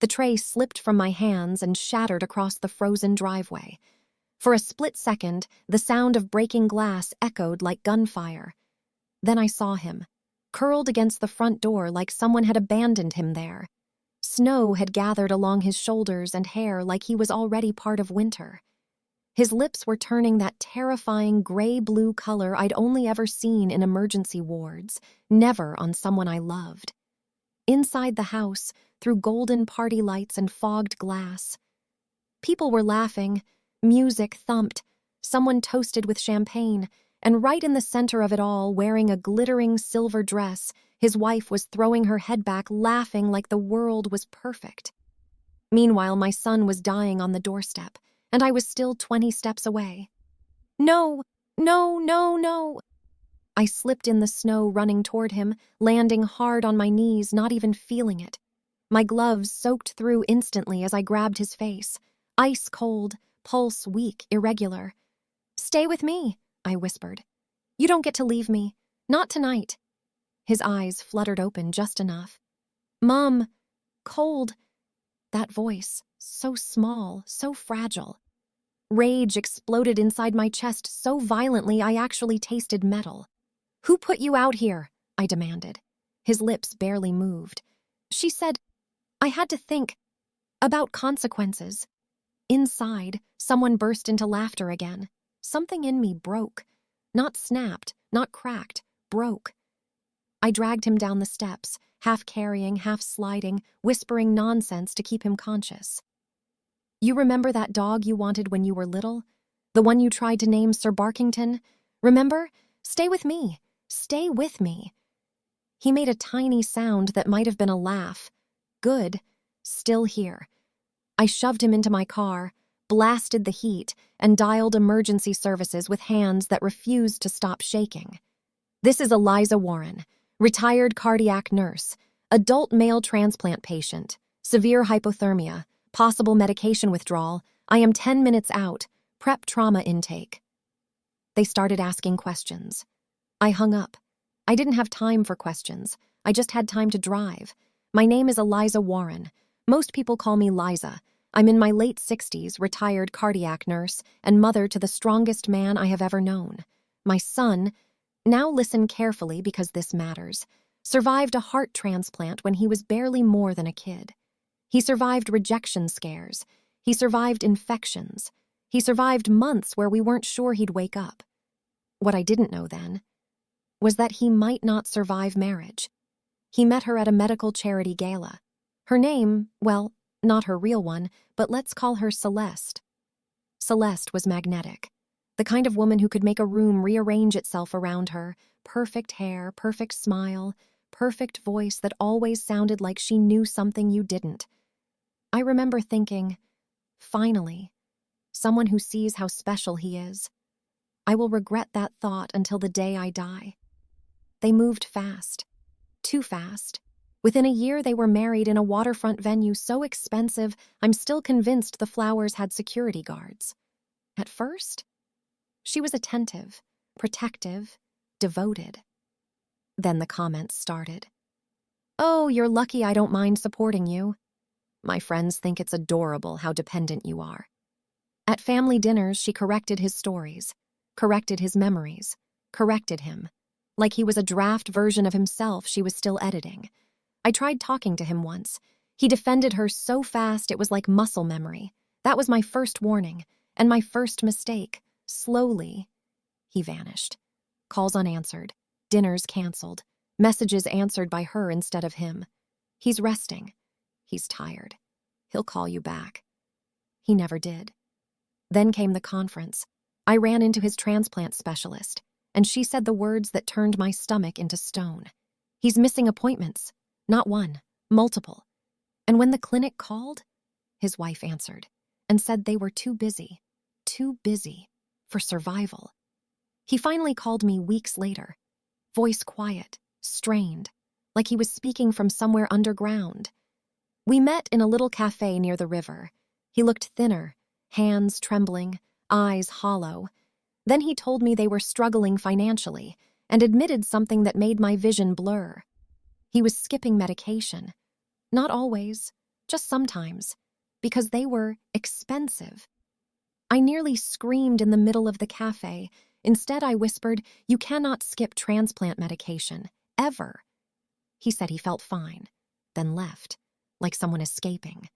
The tray slipped from my hands and shattered across the frozen driveway. For a split second, the sound of breaking glass echoed like gunfire. Then I saw him, curled against the front door like someone had abandoned him there. Snow had gathered along his shoulders and hair like he was already part of winter. His lips were turning that terrifying gray-blue color I'd only ever seen in emergency wards, never on someone I loved. Inside the house, through golden party lights and fogged glass, people were laughing, music thumped, someone toasted with champagne, and right in the center of it all, wearing a glittering silver dress, his wife was throwing her head back, laughing like the world was perfect. Meanwhile, my son was dying on the doorstep, and I was still 20 steps away. No, no, no, no. I slipped in the snow, running toward him, landing hard on my knees, not even feeling it. My gloves soaked through instantly as I grabbed his face. Ice cold, pulse weak, irregular. "Stay with me," I whispered. "You don't get to leave me. Not tonight." His eyes fluttered open just enough. "Mom, cold." That voice, so small, so fragile. Rage exploded inside my chest so violently I actually tasted metal. "Who put you out here?" I demanded. His lips barely moved. "She said I had to think about consequences." Inside, someone burst into laughter again. Something in me broke. Not snapped, not cracked, broke. I dragged him down the steps, half carrying, half sliding, whispering nonsense to keep him conscious. "You remember that dog you wanted when you were little? The one you tried to name Sir Barkington? Remember? Stay with me. Stay with me." He made a tiny sound that might have been a laugh. Good. Still here. I shoved him into my car, blasted the heat, and dialed emergency services with hands that refused to stop shaking. "This is Eliza Warren, retired cardiac nurse, adult male transplant patient, severe hypothermia, possible medication withdrawal. I am 10 minutes out, prep trauma intake." They started asking questions. I hung up. I didn't have time for questions. I just had time to drive. "My name is Eliza Warren. Most people call me Liza. I'm in my late 60s, retired cardiac nurse, and mother to the strongest man I have ever known. My son," now listen carefully because this matters, "survived a heart transplant when he was barely more than a kid. He survived rejection scares. He survived infections. He survived months where we weren't sure he'd wake up. What I didn't know then was that he might not survive marriage. He met her at a medical charity gala. Her name, well, not her real one, but let's call her Celeste. Celeste was magnetic. The kind of woman who could make a room rearrange itself around her. Perfect hair, perfect smile, perfect voice that always sounded like she knew something you didn't. I remember thinking, finally, someone who sees how special he is. I will regret that thought until the day I die. They moved fast. Too fast. Within a year they were married in a waterfront venue so expensive I'm still convinced the flowers had security guards. At first, she was attentive, protective, devoted. Then the comments started. "Oh, you're lucky I don't mind supporting you. My friends think it's adorable how dependent you are." At family dinners, she corrected his stories, corrected his memories, corrected him. Like he was a draft version of himself she was still editing. I tried talking to him once. He defended her so fast it was like muscle memory. That was my first warning, and my first mistake. Slowly, he vanished. Calls unanswered, dinners canceled, messages answered by her instead of him. He's resting. He's tired. He'll call you back. He never did. Then came the conference. I ran into his transplant specialist, and she said the words that turned my stomach into stone. "He's missing appointments. Not one, multiple." And when the clinic called, his wife answered and said they were too busy for survival. He finally called me weeks later, voice quiet, strained, like he was speaking from somewhere underground. We met in a little cafe near the river. He looked thinner, hands trembling, eyes hollow. Then he told me they were struggling financially and admitted something that made my vision blur. He was skipping medication. Not always, just sometimes, because they were expensive. I nearly screamed in the middle of the cafe. Instead, I whispered, "You cannot skip transplant medication, ever." He said he felt fine, then left, like someone escaping.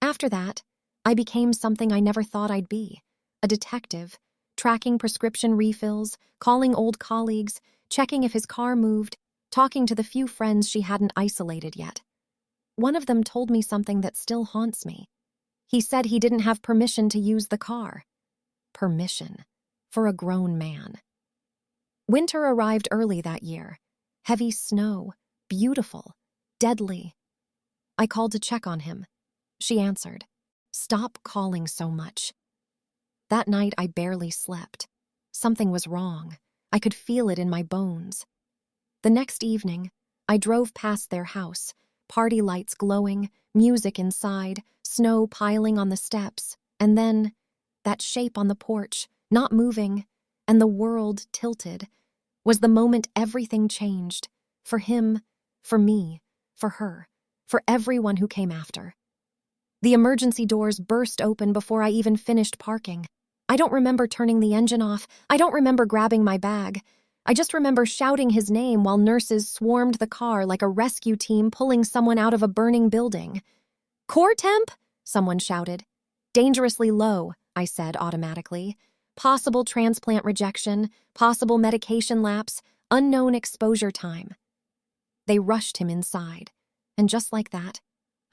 After that, I became something I never thought I'd be, a detective, tracking prescription refills, calling old colleagues, checking if his car moved, talking to the few friends she hadn't isolated yet. One of them told me something that still haunts me. He said he didn't have permission to use the car. Permission. For a grown man. Winter arrived early that year. Heavy snow. Beautiful. Deadly. I called to check on him. She answered, "Stop calling so much." That night I barely slept. Something was wrong. I could feel it in my bones. The next evening, I drove past their house, party lights glowing, music inside, snow piling on the steps, and then that shape on the porch, not moving, and the world tilted, was the moment everything changed. For him, for me, for her, for everyone who came after. The emergency doors burst open before I even finished parking. I don't remember turning the engine off. I don't remember grabbing my bag. I just remember shouting his name while nurses swarmed the car like a rescue team pulling someone out of a burning building. "Core temp?" someone shouted. "Dangerously low," I said automatically. "Possible transplant rejection, possible medication lapse, unknown exposure time." They rushed him inside, and just like that,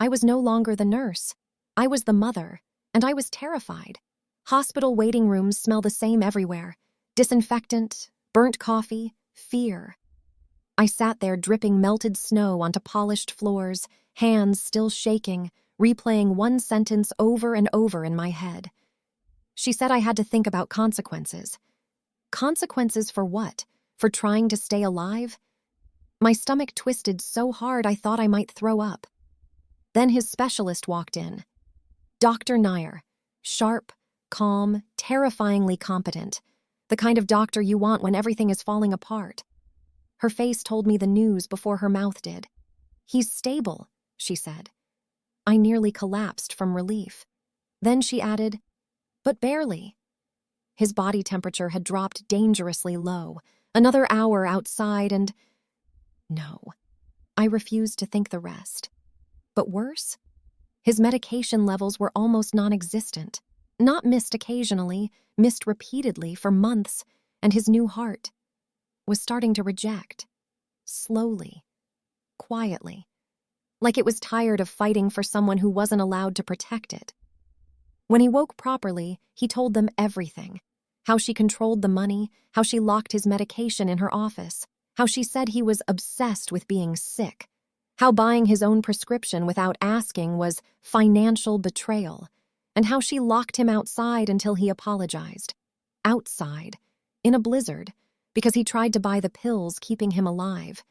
I was no longer the nurse. I was the mother, and I was terrified. Hospital waiting rooms smell the same everywhere. Disinfectant, burnt coffee, fear. I sat there dripping melted snow onto polished floors, hands still shaking, replaying one sentence over and over in my head. She said I had to think about consequences. Consequences for what? For trying to stay alive? My stomach twisted so hard I thought I might throw up. Then his specialist walked in. Dr. Nair. Sharp, calm, terrifyingly competent. The kind of doctor you want when everything is falling apart. Her face told me the news before her mouth did. "He's stable," she said. I nearly collapsed from relief. Then she added, "But barely." His body temperature had dropped dangerously low. Another hour outside and... No. I refused to think the rest. But worse? His medication levels were almost non-existent. Not missed occasionally, missed repeatedly for months, and his new heart was starting to reject. Slowly. Quietly. Like it was tired of fighting for someone who wasn't allowed to protect it. When he woke properly, he told them everything. How she controlled the money, how she locked his medication in her office, how she said he was obsessed with being sick, how buying his own prescription without asking was financial betrayal, and how she locked him outside until he apologized. Outside, in a blizzard, because he tried to buy the pills keeping him alive.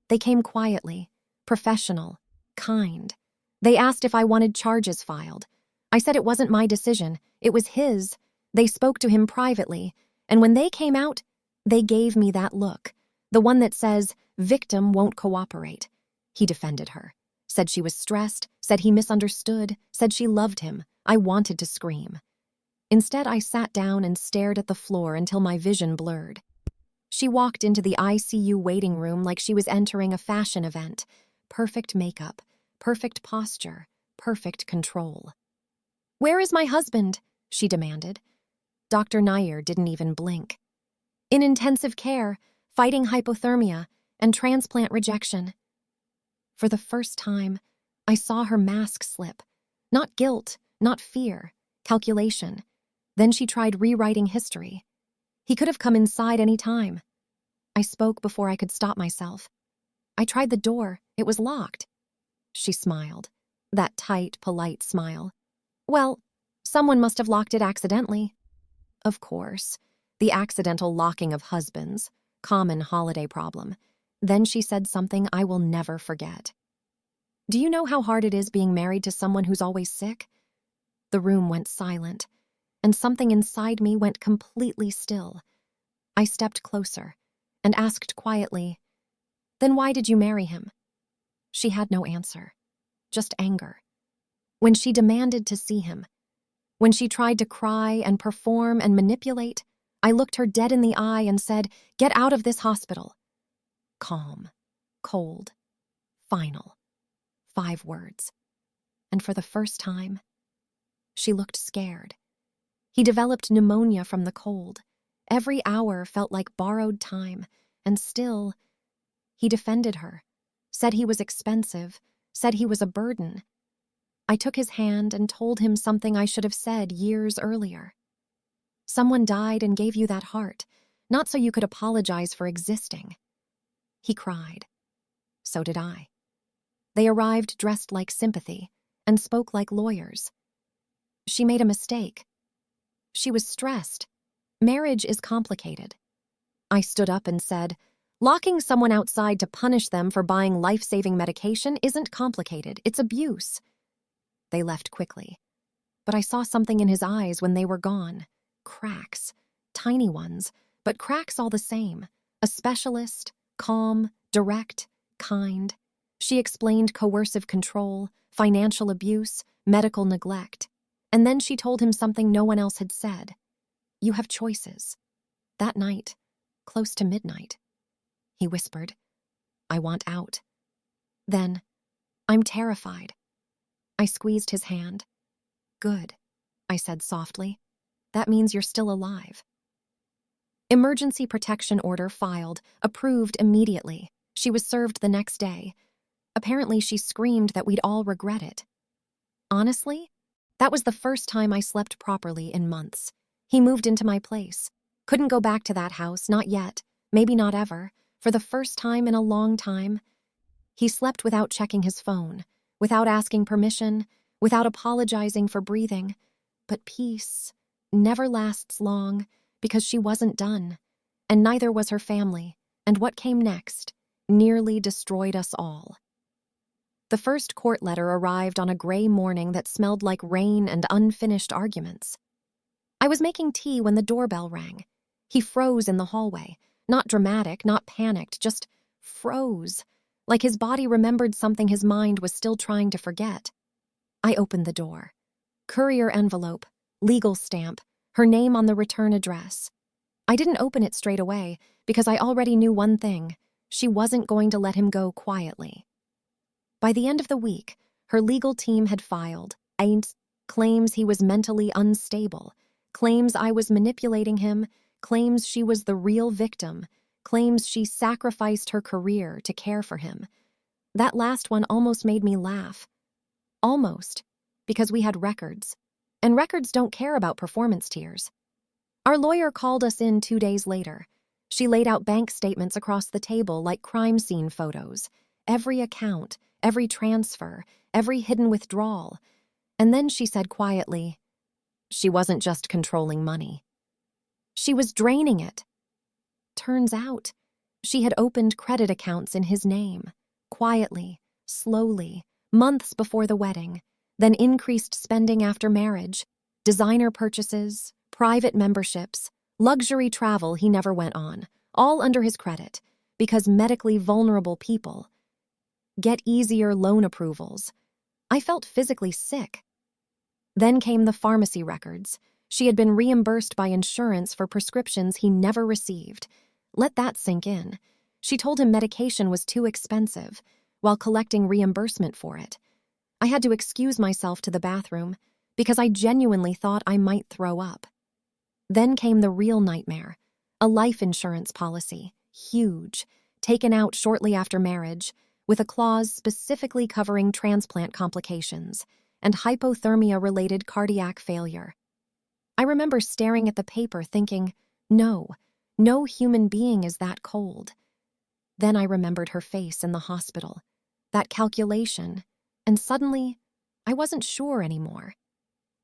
They came quietly, professional, kind. They asked if I wanted charges filed. I said it wasn't my decision, it was his. They spoke to him privately, and when they came out, they gave me that look, the one that says, "Victim won't cooperate." He defended her, said she was stressed, said he misunderstood, said she loved him. I wanted to scream. Instead, I sat down and stared at the floor until my vision blurred. She walked into the ICU waiting room like she was entering a fashion event. Perfect makeup, perfect posture, perfect control. "Where is my husband?" she demanded. Dr. Nair didn't even blink. "In intensive care, fighting hypothermia and transplant rejection." For the first time, I saw her mask slip. Not guilt, not fear, calculation. Then she tried rewriting history. He could have come inside any time. I spoke before I could stop myself. "I tried the door. It was locked." She smiled. That tight, polite smile. "Well, someone must have locked it accidentally." Of course. The accidental locking of husbands. Common holiday problem. Then she said something I will never forget. "Do you know how hard it is being married to someone who's always sick?" The room went silent, and something inside me went completely still. I stepped closer and asked quietly, "Then why did you marry him?" She had no answer, just anger. When she demanded to see him, when she tried to cry and perform and manipulate, I looked her dead in the eye and said, "Get out of this hospital." Calm, cold, final. 5 words. And for the first time, she looked scared. He developed pneumonia from the cold. Every hour felt like borrowed time, and still, he defended her, said he was expensive, said he was a burden. I took his hand and told him something I should have said years earlier. Someone died and gave you that heart, not so you could apologize for existing. He cried. So did I. They arrived dressed like sympathy and spoke like lawyers. She made a mistake. She was stressed. Marriage is complicated. I stood up and said, "Locking someone outside to punish them for buying life-saving medication isn't complicated, it's abuse." They left quickly. But I saw something in his eyes when they were gone. Cracks. Tiny ones, but cracks all the same. A specialist, calm, direct, kind. She explained coercive control, financial abuse, medical neglect. And then she told him something no one else had said. "You have choices." That night, close to midnight, he whispered, "I want out." Then, "I'm terrified." I squeezed his hand. "Good," I said softly. "That means you're still alive." Emergency protection order filed, approved immediately. She was served the next day. Apparently, she screamed that we'd all regret it. Honestly, that was the first time I slept properly in months. He moved into my place. Couldn't go back to that house, not yet, maybe not ever. For the first time in a long time, he slept without checking his phone, without asking permission, without apologizing for breathing. But peace never lasts long because she wasn't done, and neither was her family, and what came next nearly destroyed us all. The first court letter arrived on a gray morning that smelled like rain and unfinished arguments. I was making tea when the doorbell rang. He froze in the hallway, not dramatic, not panicked, just froze, like his body remembered something his mind was still trying to forget. I opened the door. Courier envelope, legal stamp, her name on the return address. I didn't open it straight away because I already knew one thing: she wasn't going to let him go quietly. By the end of the week, her legal team had filed claims he was mentally unstable, claims I was manipulating him, claims she was the real victim, claims she sacrificed her career to care for him. That last one almost made me laugh. Almost, because we had records. And records don't care about performance tiers. Our lawyer called us in 2 days later. She laid out bank statements across the table like crime scene photos. Every account, every transfer, every hidden withdrawal. And then she said quietly, she wasn't just controlling money. She was draining it. Turns out, she had opened credit accounts in his name, quietly, slowly, months before the wedding, then increased spending after marriage, designer purchases, private memberships, luxury travel he never went on, all under his credit, because medically vulnerable people get easier loan approvals. I felt physically sick. Then came the pharmacy records. She had been reimbursed by insurance for prescriptions he never received. Let that sink in. She told him medication was too expensive, while collecting reimbursement for it. I had to excuse myself to the bathroom because I genuinely thought I might throw up. Then came the real nightmare, a life insurance policy, huge, taken out shortly after marriage, with a clause specifically covering transplant complications and hypothermia-related cardiac failure. I remember staring at the paper thinking, no human being is that cold. Then I remembered her face in the hospital, that calculation, and suddenly, I wasn't sure anymore.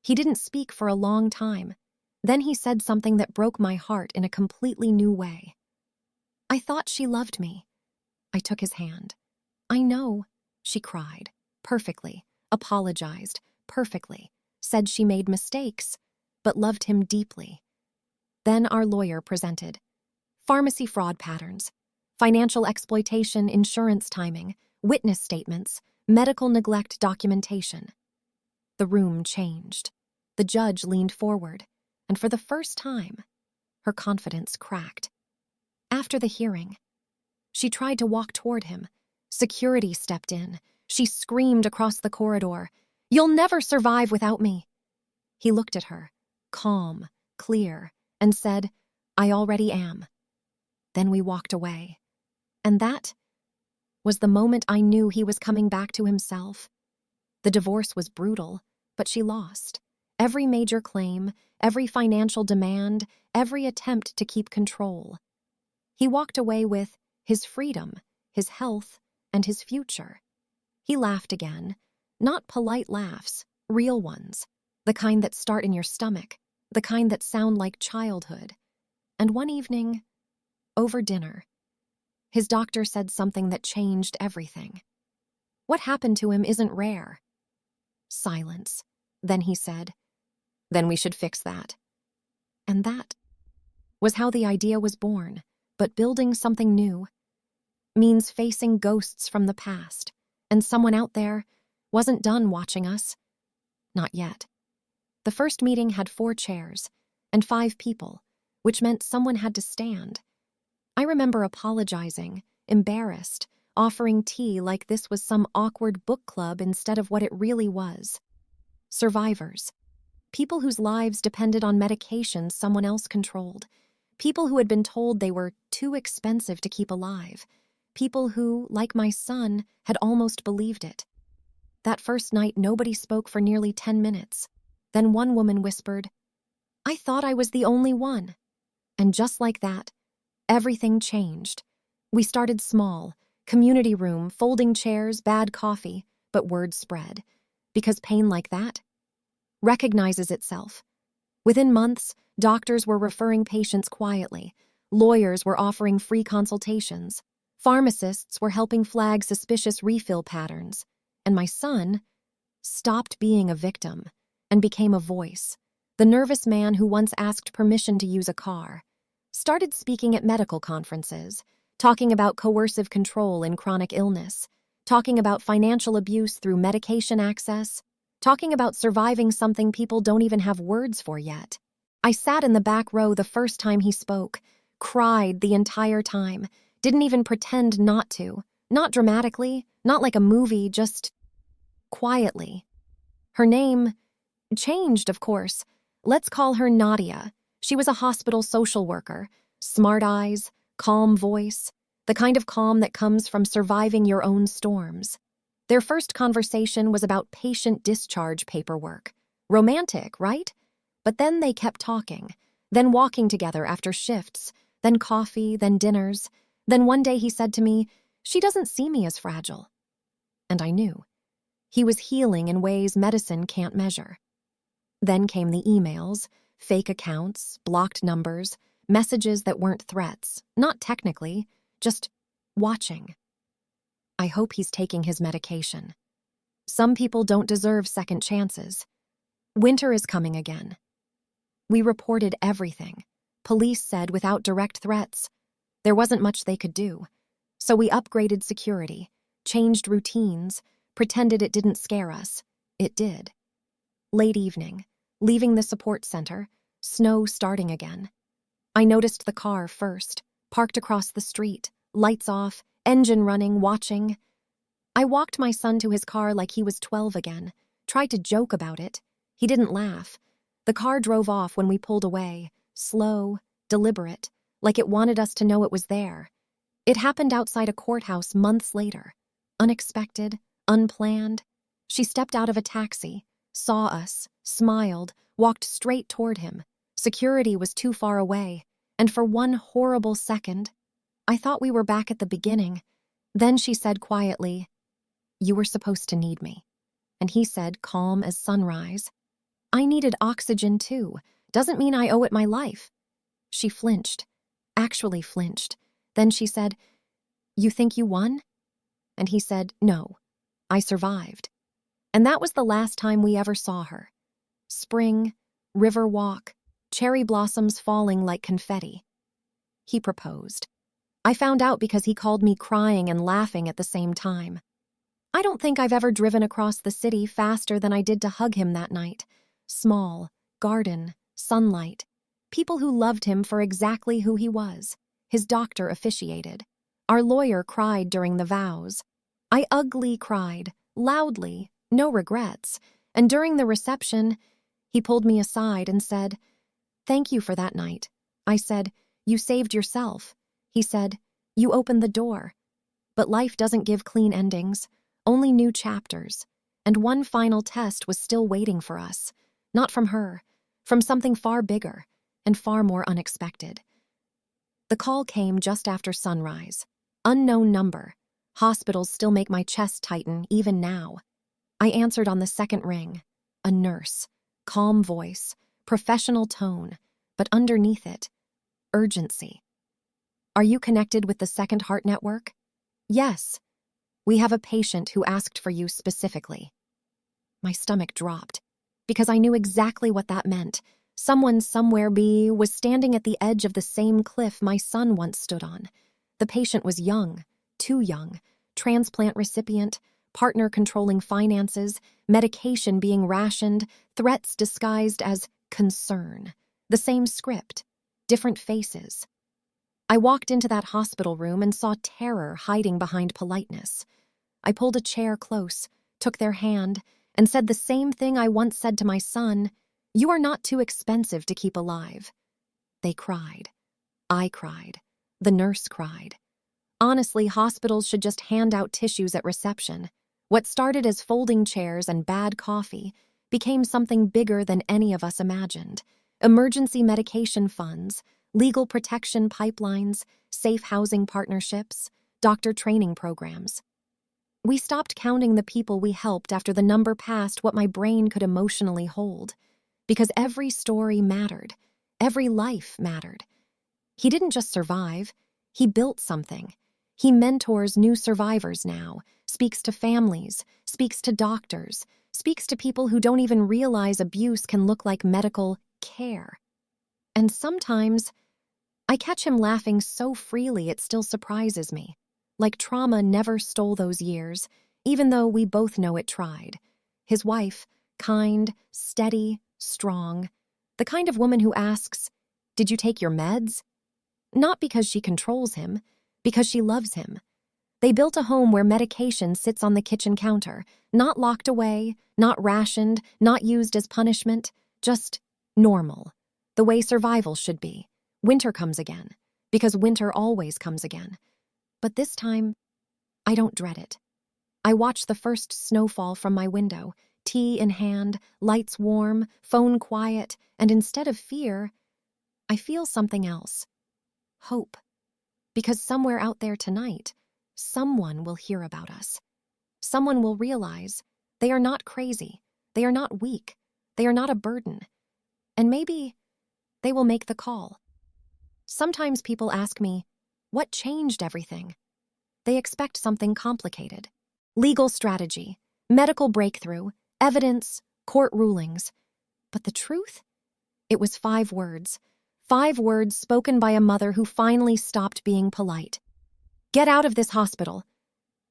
He didn't speak for a long time. Then he said something that broke my heart in a completely new way. I thought she loved me. I took his hand. I know, she cried, perfectly, apologized, perfectly, said she made mistakes, but loved him deeply. Then our lawyer presented pharmacy fraud patterns, financial exploitation, insurance timing, witness statements, medical neglect documentation. The room changed. The judge leaned forward, and for the first time, her confidence cracked. After the hearing, she tried to walk toward him. Security stepped in. She screamed across the corridor, "You'll never survive without me." He looked at her, calm, clear, and said, "I already am." Then we walked away. And that was the moment I knew he was coming back to himself. The divorce was brutal, but she lost. Every major claim, every financial demand, every attempt to keep control. He walked away with his freedom, his health, and his future. He laughed again, not polite laughs, real ones, the kind that start in your stomach, the kind that sound like childhood. And one evening, over dinner, his doctor said something that changed everything. What happened to him isn't rare. Silence. Then he said, "Then we should fix that." And that was how the idea was born. But building something new means facing ghosts from the past, and someone out there wasn't done watching us. Not yet. The first meeting had 4 chairs and 5 people, which meant someone had to stand. I remember apologizing, embarrassed, offering tea like this was some awkward book club instead of what it really was. Survivors. People whose lives depended on medications someone else controlled. People who had been told they were too expensive to keep alive. People who, like my son, had almost believed it. That first night, nobody spoke for nearly 10 minutes. Then one woman whispered, "I thought I was the only one." And just like that, everything changed. We started small, community room, folding chairs, bad coffee, but word spread. Because pain like that recognizes itself. Within months, doctors were referring patients quietly. Lawyers were offering free consultations. Pharmacists were helping flag suspicious refill patterns. And my son stopped being a victim and became a voice. The nervous man who once asked permission to use a car started speaking at medical conferences, talking about coercive control in chronic illness, talking about financial abuse through medication access, talking about surviving something people don't even have words for yet. I sat in the back row the first time he spoke, cried the entire time, didn't even pretend not to, not dramatically, not like a movie, just quietly. Her name changed, of course. Let's call her Nadia. She was a hospital social worker, smart eyes, calm voice, the kind of calm that comes from surviving your own storms. Their first conversation was about patient discharge paperwork. Romantic, right? But then they kept talking, then walking together after shifts, then coffee, then dinners. Then one day he said to me, "She doesn't see me as fragile." And I knew. He was healing in ways medicine can't measure. Then came the emails, fake accounts, blocked numbers, messages that weren't threats, not technically, just watching. I hope he's taking his medication. Some people don't deserve second chances. Winter is coming again. We reported everything. Police said without direct threats. There wasn't much they could do. So we upgraded security, changed routines, pretended it didn't scare us. It did. Late evening, leaving the support center, snow starting again. I noticed the car first, parked across the street, lights off, engine running, watching. I walked my son to his car like he was 12 again, tried to joke about it. He didn't laugh. The car drove off when we pulled away, slow, deliberate, like it wanted us to know it was there. It happened outside a courthouse months later. Unexpected, unplanned. She stepped out of a taxi, saw us, smiled, walked straight toward him. Security was too far away, and for one horrible second, I thought we were back at the beginning. Then she said quietly, "You were supposed to need me." And he said, calm as sunrise, "I needed oxygen too. Doesn't mean I owe it my life." She flinched, actually flinched. Then she said, "You think you won?" And he said, "No, I survived." And that was the last time we ever saw her. Spring, river walk, cherry blossoms falling like confetti. He proposed. I found out because he called me crying and laughing at the same time. I don't think I've ever driven across the city faster than I did to hug him that night. Small, garden, sunlight, people who loved him for exactly who he was. His doctor officiated. Our lawyer cried during the vows. I ugly cried, loudly, no regrets, and during the reception, he pulled me aside and said, "Thank you for that night." I said, "You saved yourself." He said, "You opened the door." But life doesn't give clean endings, only new chapters. And one final test was still waiting for us. Not from her, from something far bigger and far more unexpected. The call came just after sunrise. Unknown number. Hospitals still make my chest tighten, even now. I answered on the second ring. A nurse. Calm voice. Professional tone. But underneath it, urgency. "Are you connected with the Second Heart Network?" "Yes. We have a patient who asked for you specifically." My stomach dropped, because I knew exactly what that meant. Someone somewhere was standing at the edge of the same cliff my son once stood on. The patient was young, too young, transplant recipient, partner controlling finances, medication being rationed, threats disguised as concern. The same script, different faces. I walked into that hospital room and saw terror hiding behind politeness. I pulled a chair close, took their hand, and said the same thing I once said to my son: "You are not too expensive to keep alive." They cried. I cried. The nurse cried. Honestly, hospitals should just hand out tissues at reception. What started as folding chairs and bad coffee became something bigger than any of us imagined. Emergency medication funds, legal protection pipelines, safe housing partnerships, doctor training programs. We stopped counting the people we helped after the number passed what my brain could emotionally hold. Because every story mattered. Every life mattered. He didn't just survive. He built something. He mentors new survivors now, speaks to families, speaks to doctors, speaks to people who don't even realize abuse can look like medical care. And sometimes, I catch him laughing so freely it still surprises me. Like trauma never stole those years, even though we both know it tried. His wife, kind, steady, strong. The kind of woman who asks, "Did you take your meds?" Not because she controls him, because she loves him. They built a home where medication sits on the kitchen counter, not locked away, not rationed, not used as punishment, just normal. The way survival should be. Winter comes again, because winter always comes again. But this time, I don't dread it. I watch the first snowfall from my window, tea in hand, lights warm, phone quiet, and instead of fear, I feel something else. Hope. Because somewhere out there tonight, someone will hear about us. Someone will realize they are not crazy, they are not weak, they are not a burden. And maybe they will make the call. Sometimes people ask me, what changed everything? They expect something complicated. Legal strategy, medical breakthrough, evidence, court rulings. But the truth? It was 5 words. 5 words spoken by a mother who finally stopped being polite. "Get out of this hospital."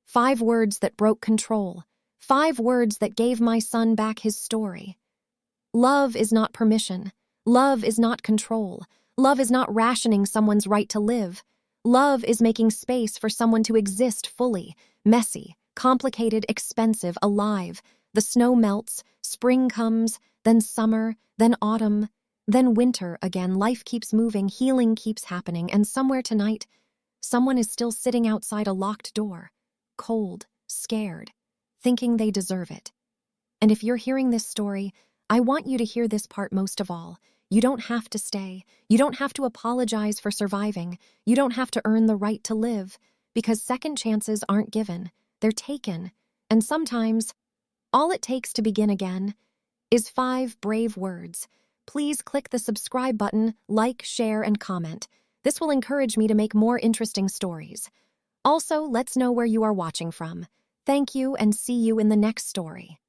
5 words that broke control. 5 words that gave my son back his story. Love is not permission. Love is not control. Love is not rationing someone's right to live. Love is making space for someone to exist fully, messy, complicated, expensive, alive. The snow melts, spring comes, then summer, then autumn, then winter again. Life keeps moving, healing keeps happening, and somewhere tonight, someone is still sitting outside a locked door, cold, scared, thinking they deserve it. And if you're hearing this story, I want you to hear this part most of all. You don't have to stay. You don't have to apologize for surviving. You don't have to earn the right to live, because second chances aren't given. They're taken. And sometimes, all it takes to begin again is 5 brave words. Please click the subscribe button, like, share, and comment. This will encourage me to make more interesting stories. Also, let's know where you are watching from. Thank you, and see you in the next story.